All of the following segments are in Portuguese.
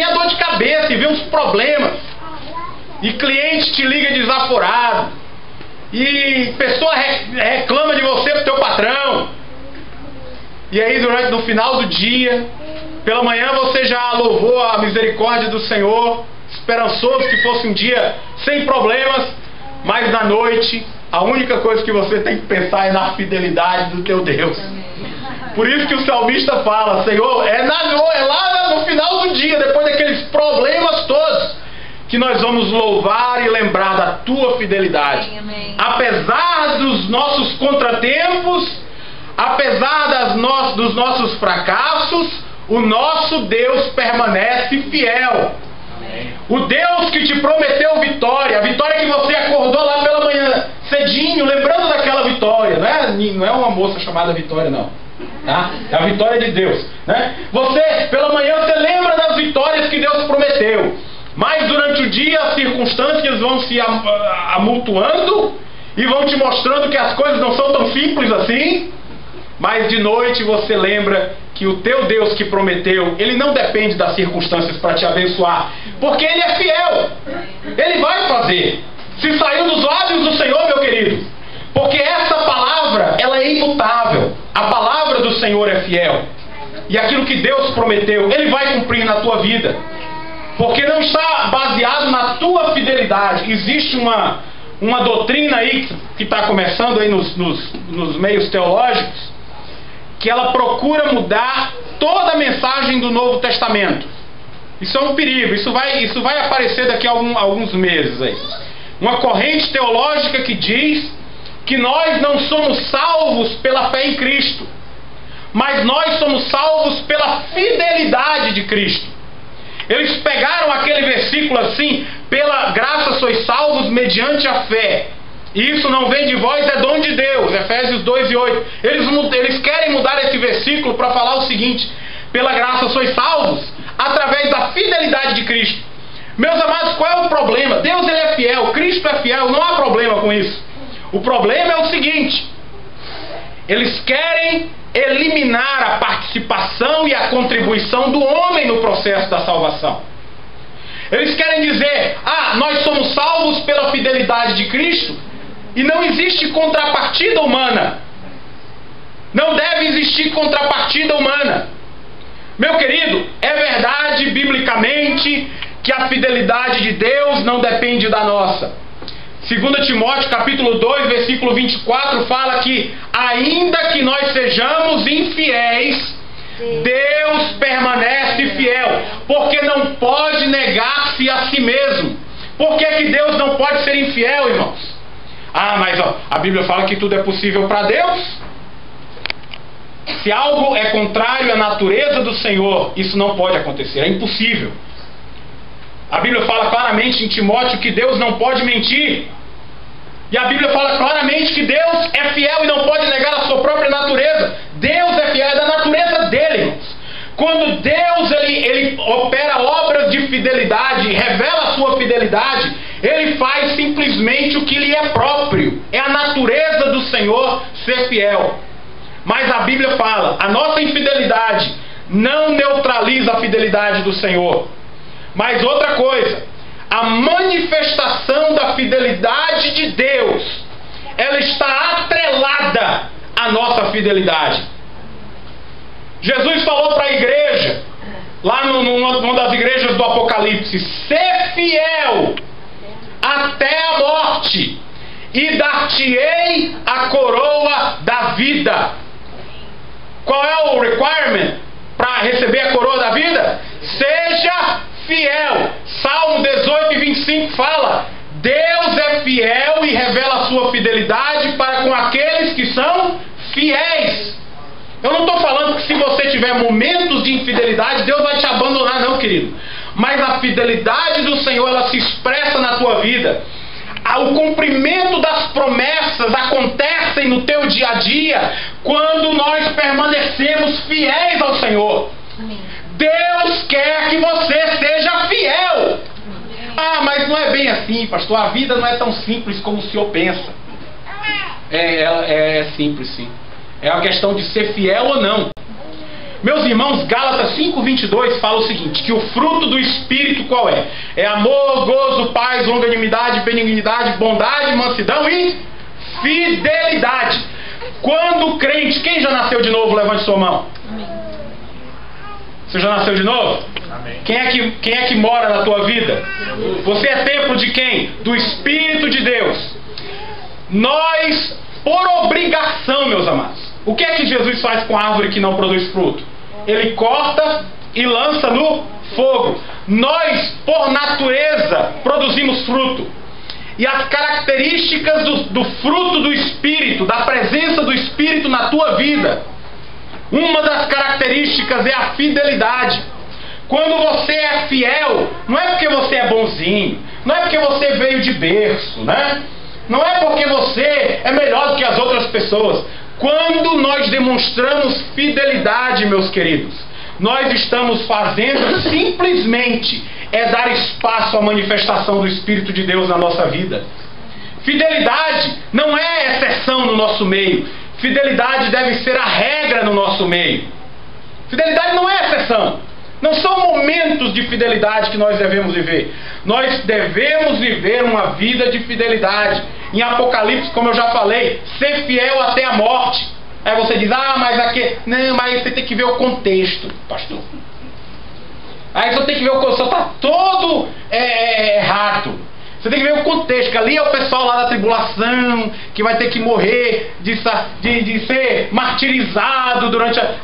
a dor de cabeça e vê uns problemas, e cliente te liga desaforado, e pessoa reclama de você pro teu patrão, e aí no final do dia, pela manhã você já louvou a misericórdia do Senhor, esperançoso que fosse um dia sem problemas, mas na noite a única coisa que você tem que pensar é na fidelidade do teu Deus. Por isso que o salmista fala: Senhor, é lá no final do dia, depois daqueles problemas todos, que nós vamos louvar e lembrar da tua fidelidade. Amém. Apesar dos nossos contratempos, apesar dos nossos fracassos, o nosso Deus permanece fiel. Amém. O Deus que te prometeu vitória, a vitória que você acordou lá pela manhã, cedinho, lembrando daquela vitória, não é uma moça chamada Vitória, não. Tá? É a vitória de Deus, né? Pela manhã você lembra das vitórias que Deus prometeu, mas durante o dia as circunstâncias vão se amultuando e vão te mostrando que as coisas não são tão simples assim. Mas de noite você lembra que o teu Deus que prometeu, Ele não depende das circunstâncias para te abençoar, porque Ele é fiel. Ele vai fazer. Se saiu dos lábios do Senhor, meu querido, porque essa palavra, ela é imutável. A palavra do Senhor é fiel. E aquilo que Deus prometeu, Ele vai cumprir na tua vida. Porque não está baseado na tua fidelidade. Existe uma doutrina aí que está começando aí nos meios teológicos, que ela procura mudar toda a mensagem do Novo Testamento. Isso é um perigo. Isso vai aparecer daqui a alguns meses aí. Uma corrente teológica que diz que nós não somos salvos pela fé em Cristo, mas nós somos salvos pela fidelidade de Cristo. Eles pegaram aquele versículo assim: pela graça sois salvos mediante a fé, e isso não vem de vós, é dom de Deus. Efésios 2:8. Eles querem mudar esse versículo para falar o seguinte: pela graça sois salvos através da fidelidade de Cristo. Meus amados, qual é o problema? Deus, Ele é fiel, Cristo é fiel, não há problema com isso. O problema é o seguinte: eles querem eliminar a participação e a contribuição do homem no processo da salvação. Eles querem dizer: nós somos salvos pela fidelidade de Cristo, e não existe contrapartida humana. Não deve existir contrapartida humana. Meu querido, é verdade biblicamente que a fidelidade de Deus não depende da nossa. 2 Timóteo capítulo 2, versículo 24 fala que ainda que nós sejamos infiéis, Deus permanece fiel, porque não pode negar-se a si mesmo. Por que Deus não pode ser infiel, irmãos? Mas a Bíblia fala que tudo é possível para Deus. Se algo é contrário à natureza do Senhor, isso não pode acontecer, é impossível. A Bíblia fala claramente em Timóteo que Deus não pode mentir. E a Bíblia fala claramente que Deus é fiel e não pode negar a sua própria natureza. Deus é fiel, é da natureza dele, irmãos. Quando Deus ele opera obras de fidelidade, revela a sua fidelidade, Ele faz simplesmente o que lhe é próprio. É a natureza do Senhor ser fiel. Mas a Bíblia fala: a nossa infidelidade não neutraliza a fidelidade do Senhor. Mas outra coisa, a manifestação da fidelidade de Deus, ela está atrelada à nossa fidelidade. Jesus falou para a igreja, lá numa das igrejas do Apocalipse: ser fiel até a morte, e dar-te-ei a coroa da vida. Qual é o requirement para receber a coroa da vida? Seja fiel. Salmo 18:25 fala: Deus é fiel e revela a sua fidelidade para com aqueles que são fiéis. Eu não estou falando que se você tiver momentos de infidelidade, Deus vai te abandonar, não, querido. Mas a fidelidade do Senhor, ela se expressa na tua vida. O cumprimento das promessas acontecem no teu dia a dia quando nós permanecemos fiéis ao Senhor. Deus quer que você seja fiel. Mas não é bem assim, pastor. A vida não é tão simples como o senhor pensa. É simples, sim. É uma questão de ser fiel ou não. Meus irmãos, Gálatas 5:22 fala o seguinte, que o fruto do Espírito qual é? É amor, gozo, paz, longanimidade, benignidade, bondade, mansidão e fidelidade. Quando o crente, quem já nasceu de novo, levante sua mão. Amém. Você já nasceu de novo? Amém. Quem é que mora na tua vida? Você é templo de quem? Do Espírito de Deus. Nós, por obrigação, meus amados, o que é que Jesus faz com a árvore que não produz fruto? Ele corta e lança no fogo. Nós, por natureza, produzimos fruto. E as características do fruto do Espírito, da presença do Espírito na tua vida, uma das características é a fidelidade. Quando você é fiel, não é porque você é bonzinho, não é porque você veio de berço, né? Não é porque você é melhor do que as outras pessoas. Quando nós demonstramos fidelidade, meus queridos, nós estamos fazendo simplesmente dar espaço à manifestação do Espírito de Deus na nossa vida. Fidelidade não é exceção no nosso meio. Fidelidade deve ser a regra no nosso meio. Fidelidade não é exceção. Não são momentos de fidelidade que nós devemos viver. Nós devemos viver uma vida de fidelidade. Em Apocalipse, como eu já falei, ser fiel até a morte. Aí você diz, mas aqui... Não, mas você tem que ver o contexto, pastor. Aí você tem que ver o contexto. Está todo errado. Você tem que ver o contexto, que ali é o pessoal lá da tribulação, que vai ter que morrer, de ser martirizado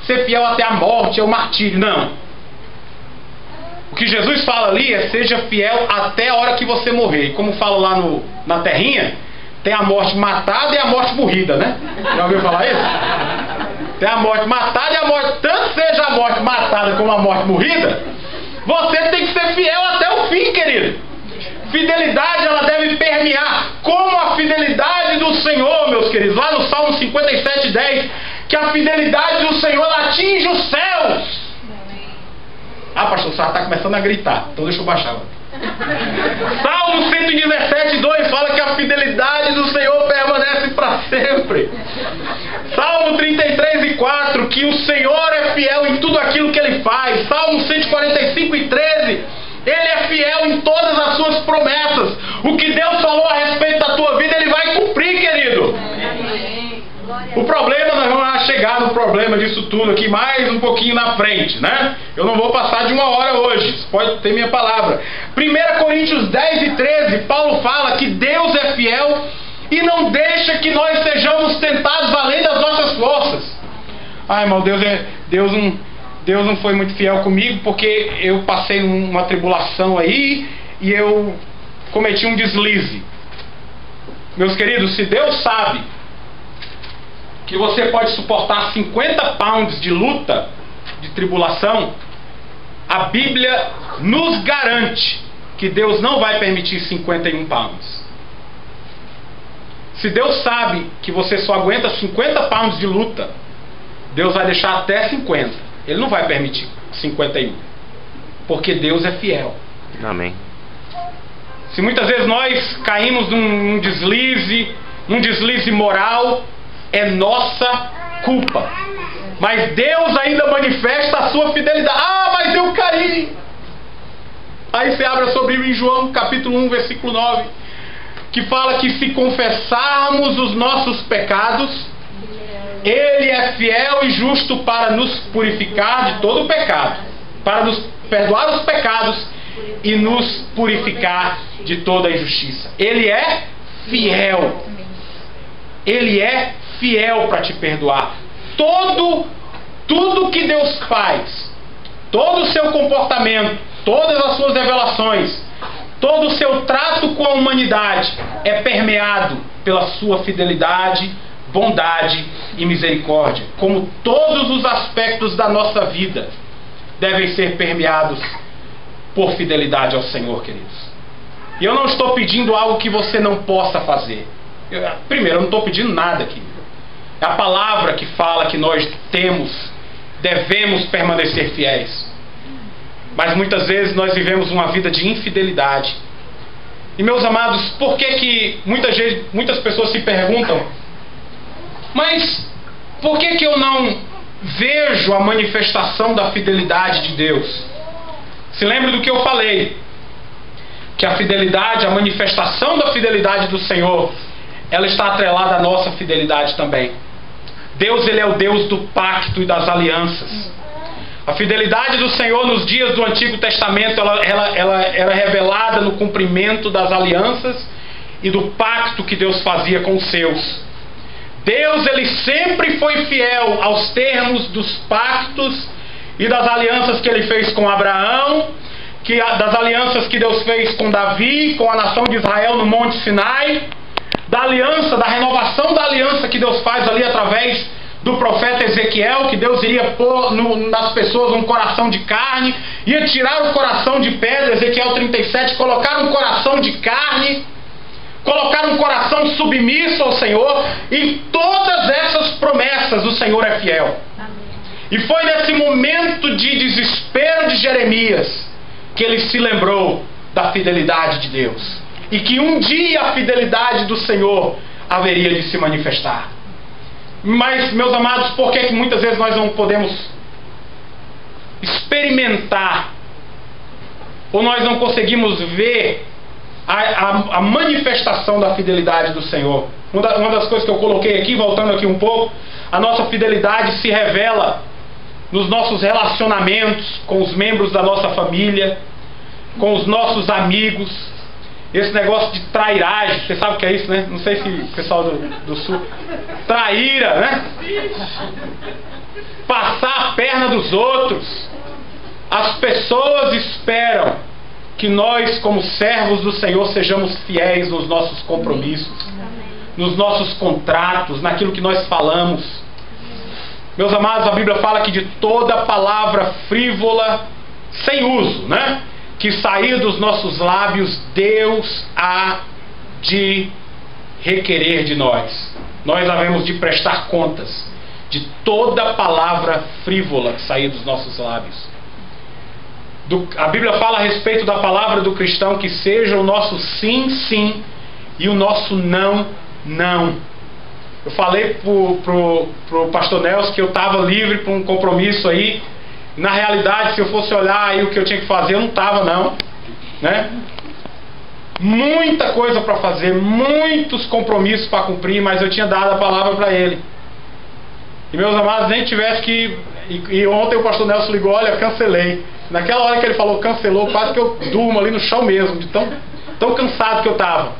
ser fiel até a morte, é o martírio. Não. O que Jesus fala ali é: seja fiel até a hora que você morrer. E como fala lá na terrinha, tem a morte matada e a morte morrida, né? Já ouviu falar isso? Tem a morte matada e a morte... Tanto seja a morte matada como a morte morrida, você tem que ser fiel até o fim, querido. Fidelidade, ela deve permear, como a fidelidade do Senhor, meus queridos. Lá no Salmo 57:10, que a fidelidade do Senhor atinge os céus. Pastor, o Sá está começando a gritar, então deixa eu baixar. Salmo 117:2 fala que a fidelidade do Senhor permanece para sempre. Salmo 33:4, que o Senhor é fiel em tudo aquilo que Ele faz. Salmo 145:13, Ele é fiel em todas as suas promessas. O que Deus falou a respeito da tua vida, Ele vai cumprir, querido. O problema, nós vamos chegar no problema disso tudo aqui mais um pouquinho na frente, né? Eu não vou passar de 1 hora hoje, você pode ter minha palavra. 1 Coríntios 10:13, Paulo fala que Deus é fiel e não deixa que nós sejamos tentados além das nossas forças. Irmão, Deus não foi muito fiel comigo porque eu passei uma tribulação aí e eu cometi um deslize. Meus queridos, se Deus sabe que você pode suportar 50 pounds de luta, de tribulação, a Bíblia nos garante que Deus não vai permitir 51 pounds. Se Deus sabe que você só aguenta 50 pounds de luta, Deus vai deixar até 50. Ele não vai permitir 51. Porque Deus é fiel. Amém. Se muitas vezes nós caímos num deslize moral, é nossa culpa. Mas Deus ainda manifesta a sua fidelidade. Mas eu caí. Aí você abre a sua Bíblia em João capítulo 1, versículo 9, que fala que se confessarmos os nossos pecados, Ele é fiel e justo para nos purificar de todo o pecado, para nos perdoar os pecados e nos purificar de toda a injustiça. Ele é fiel. Ele é fiel para te perdoar. Tudo que Deus faz, todo o seu comportamento, todas as suas revelações, todo o seu trato com a humanidade é permeado pela sua fidelidade, bondade e misericórdia. Como todos os aspectos da nossa vida devem ser permeados por fidelidade ao Senhor, queridos. E eu não estou pedindo algo que você não possa fazer. Primeiro, eu não estou pedindo nada aqui. É a palavra que fala que nós devemos permanecer fiéis. Mas muitas vezes nós vivemos uma vida de infidelidade. E meus amados, por que muitas pessoas se perguntam: mas por que eu não vejo a manifestação da fidelidade de Deus. Se lembre do que eu falei, que a fidelidade, a manifestação da fidelidade do Senhor, ela está atrelada à nossa fidelidade também. Deus, Ele é o Deus do pacto e das alianças. A fidelidade do Senhor nos dias do Antigo Testamento, ela era revelada no cumprimento das alianças e do pacto que Deus fazia com os seus. Deus, Ele sempre foi fiel aos termos dos pactos e das alianças que Ele fez com Abraão, das alianças que Deus fez com Davi, com a nação de Israel no Monte Sinai, da aliança, da renovação da aliança que Deus faz ali através do profeta Ezequiel, que Deus iria pôr nas pessoas um coração de carne, ia tirar o coração de pedra, Ezequiel 37, colocar um coração de carne, colocar um coração submisso ao Senhor, e todas essas promessas o Senhor é fiel. E foi nesse momento de desespero de Jeremias que ele se lembrou da fidelidade de Deus, e que um dia a fidelidade do Senhor haveria de se manifestar. Mas, meus amados, por que muitas vezes nós não podemos experimentar, ou nós não conseguimos ver a manifestação da fidelidade do Senhor? Uma das coisas que eu coloquei aqui, voltando aqui um pouco, a nossa fidelidade se revela nos nossos relacionamentos com os membros da nossa família, com os nossos amigos. Esse negócio de trairagem, você sabe o que é isso, né? Não sei se o pessoal do sul... Traíra, né? Passar a perna dos outros. As pessoas esperam que nós, como servos do Senhor, sejamos fiéis nos nossos compromissos, nos nossos contratos, naquilo que nós falamos. Meus amados, a Bíblia fala que de toda palavra frívola, sem uso, né, que sair dos nossos lábios, Deus há de requerer de nós. Nós havemos de prestar contas de toda palavra frívola que sair dos nossos lábios. A Bíblia fala a respeito da palavra do cristão que seja o nosso sim, sim, e o nosso não, não. Eu falei pro pastor Nelson que eu estava livre para um compromisso aí. Na realidade, se eu fosse olhar aí o que eu tinha que fazer, eu não estava não, né? Muita coisa para fazer, muitos compromissos para cumprir, mas eu tinha dado a palavra para ele. E, meus amados, nem tivesse que... E ontem o pastor Nelson ligou, olha, cancelei. Naquela hora que ele falou cancelou, quase que eu durmo ali no chão mesmo, de tão cansado que eu estava.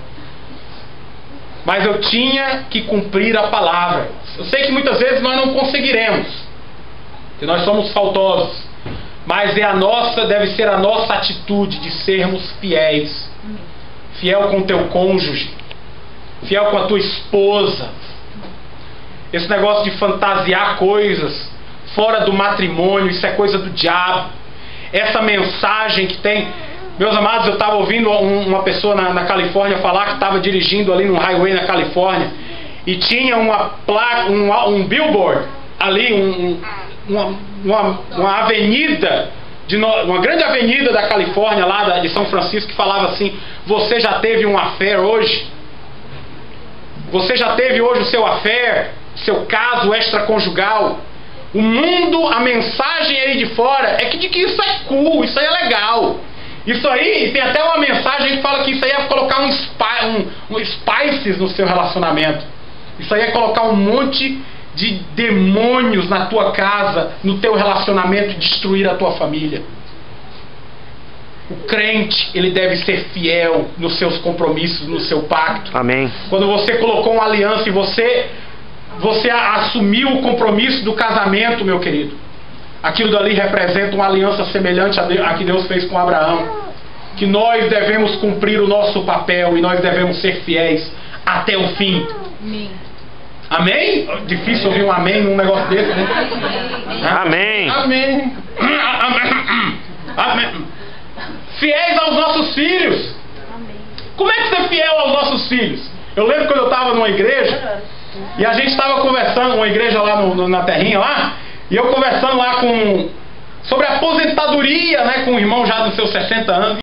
Mas eu tinha que cumprir a palavra. Eu sei que muitas vezes nós não conseguiremos, que nós somos faltosos, mas deve ser a nossa atitude de sermos fiéis. Fiel com o teu cônjuge, fiel com a tua esposa. Esse negócio de fantasiar coisas fora do matrimônio, isso é coisa do diabo. Essa mensagem que tem... Meus amados, eu estava ouvindo uma pessoa na Califórnia falar que estava dirigindo ali no highway na Califórnia e tinha uma placa, um billboard ali, uma avenida, uma grande avenida da Califórnia, lá de São Francisco, que falava assim: você já teve um affair hoje? Você já teve hoje o seu affair, seu caso extraconjugal? O mundo, a mensagem aí de fora é de que isso é cool, isso aí é legal. Isso aí, tem até uma mensagem que fala que isso aí é colocar um spices no seu relacionamento. Isso aí é colocar um monte de demônios na tua casa, no teu relacionamento, e destruir a tua família. O crente, ele deve ser fiel nos seus compromissos, no seu pacto. Amém. Quando você colocou uma aliança e você assumiu o compromisso do casamento, meu querido, aquilo dali representa uma aliança semelhante a que Deus fez com Abraão. Que nós devemos cumprir o nosso papel e nós devemos ser fiéis até o fim. Amém? Difícil ouvir um amém num negócio desse, né? Amém. Amém. Amém. Fiéis aos nossos filhos. Como é que ser fiel aos nossos filhos? Eu lembro quando eu estava numa igreja e a gente estava conversando, uma igreja lá na terrinha lá, e eu conversando lá sobre a aposentadoria, né, com um irmão já dos seus 60 anos.